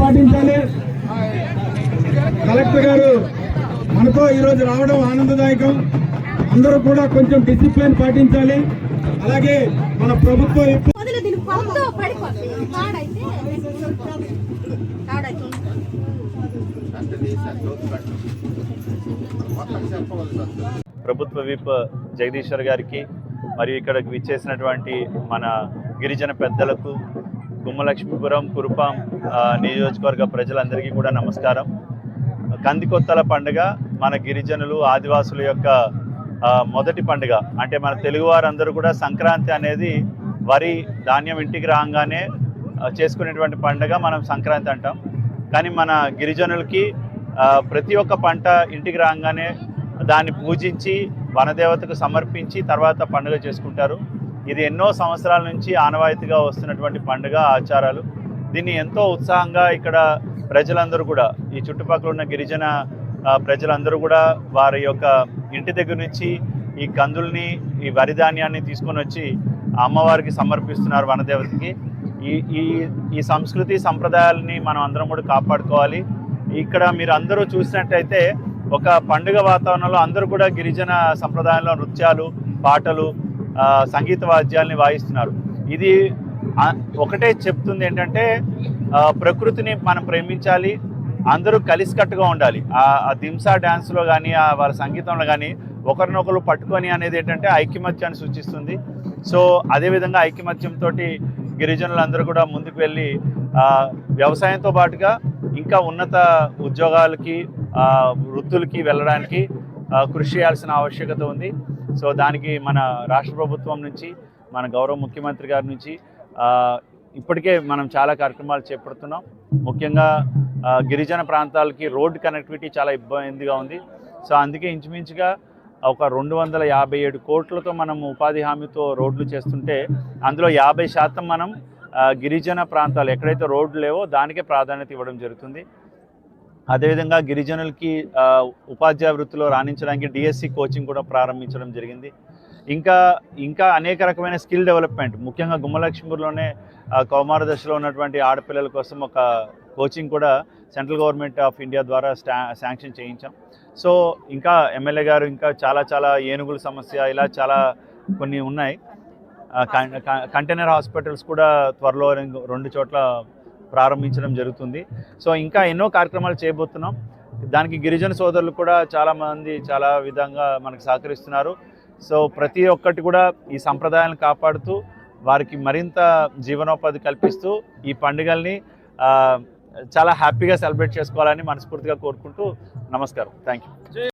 పాటించాలి. కలెక్టర్ గారు మనతో ఈరోజు రావడం ఆనందదాయకం. అందరూ కూడా కొంచెం డిసిప్లిన్ పాటించాలి. అలాగే మన ప్రభుత్వం ప్రభుత్వ విప్ జగదీశ్వర్ గారికి మరియు ఇక్కడికి విచ్చేసినటువంటి మన గిరిజన పెద్దలకు, గుమ్మలక్ష్మీపురం, కురుపాం నియోజకవర్గ ప్రజలందరికీ కూడా నమస్కారం. కందికొత్తల పండుగ మన గిరిజనులు, ఆదివాసుల యొక్క మొదటి పండుగ. అంటే మన తెలుగువారందరూ కూడా సంక్రాంతి అనేది వరి ధాన్యం ఇంటికి రాగానే చేసుకునేటువంటి పండుగ మనం సంక్రాంతి అంటాం. కానీ మన గిరిజనులకి ప్రతి ఒక్క పంట ఇంటికి రాగానే దాన్ని పూజించి వనదేవతకు సమర్పించి తర్వాత పండుగ చేసుకుంటారు. ఇది ఎన్నో సంవత్సరాల నుంచి ఆనవాయితీగా వస్తున్నటువంటి పండుగ, ఆచారాలు. దీన్ని ఎంతో ఉత్సాహంగా ఇక్కడ ప్రజలందరూ కూడా, ఈ చుట్టుపక్కల ఉన్న గిరిజన ప్రజలందరూ కూడా వారి యొక్క ఇంటి దగ్గర నుంచి ఈ కందుల్ని, ఈ వరి ధాన్యాన్ని తీసుకొని వచ్చి అమ్మవారికి సమర్పిస్తున్నారు, వనదేవతకి. ఈ సంస్కృతి సంప్రదాయాలని మనం అందరం కూడా కాపాడుకోవాలి. ఇక్కడ మీరు అందరూ చూసినట్టయితే ఒక పండుగ వాతావరణంలో అందరూ కూడా గిరిజన సంప్రదాయంలో నృత్యాలు, పాటలు, సంగీత వాద్యాలని వాయిస్తున్నారు. ఇది ఒకటే చెప్తుంది ఏంటంటే ప్రకృతిని మనం ప్రేమించాలి, అందరూ కలిసికట్టుగా ఉండాలి. ఆ దింసా డ్యాన్స్లో కానీ, వాళ్ళ సంగీతంలో కానీ ఒకరినొకరు పట్టుకొని అనేది ఏంటంటే ఐకమత్యాన్ని సూచిస్తుంది. సో అదేవిధంగా ఐకమత్యంతో గిరిజనులందరూ కూడా ముందుకు వెళ్ళి వ్యవసాయంతో పాటుగా ఇంకా ఉన్నత ఉద్యోగాలకి, వృత్తులకి వెళ్ళడానికి కృషి చేయాల్సిన ఆవశ్యకత ఉంది. సో దానికి మన రాష్ట్ర ప్రభుత్వం నుంచి, మన గౌరవ ముఖ్యమంత్రి గారి నుంచి ఇప్పటికే మనం చాలా కార్యక్రమాలు చేపడుతున్నాం. ముఖ్యంగా గిరిజన ప్రాంతాలకి రోడ్డు కనెక్టివిటీ చాలా ఇబ్బందిగా ఉంది. సో అందుకే ఇంచుమించుగా ఒక 257 కోట్లతో మనం ఉపాధి హామీతో రోడ్లు చేస్తుంటే అందులో 50% మనం గిరిజన ప్రాంతాలు ఎక్కడైతే రోడ్లు లేవో దానికే ప్రాధాన్యత ఇవ్వడం జరుగుతుంది. అదేవిధంగా గిరిజనులకి ఉపాధ్యాయ వృత్తిలో రాణించడానికి డిఎస్సి కోచింగ్ కూడా ప్రారంభించడం జరిగింది. ఇంకా అనేక రకమైన స్కిల్ డెవలప్మెంట్, ముఖ్యంగా గుమ్మలక్ష్మీపురంలోనే కౌమార దశలో ఉన్నటువంటి ఆడపిల్లల కోసం ఒక కోచింగ్ కూడా సెంట్రల్ గవర్నమెంట్ ఆఫ్ ఇండియా ద్వారా శాంక్షన్ చేయించాం. సో ఇంకా ఎమ్మెల్యే గారు ఇంకా చాలా ఏనుగుల సమస్య, ఇలా చాలా కొన్ని ఉన్నాయి. కంటైనర్ హాస్పిటల్స్ కూడా త్వరలో 2 చోట్ల ప్రారంభించడం జరుగుతుంది. సో ఇంకా ఎన్నో కార్యక్రమాలు చేయబోతున్నాం. దానికి గిరిజన సోదరులు కూడా చాలామంది చాలా విధంగా మనకు సహకరిస్తున్నారు. సో ప్రతి ఒక్కటి కూడా ఈ సంప్రదాయాలను కాపాడుతూ వారికి మరింత జీవనోపాధి కల్పిస్తూ ఈ పండుగల్ని చాలా హ్యాపీగా సెలబ్రేట్ చేసుకోవాలని మనస్ఫూర్తిగా కోరుకుంటూ నమస్కారం. Thank you.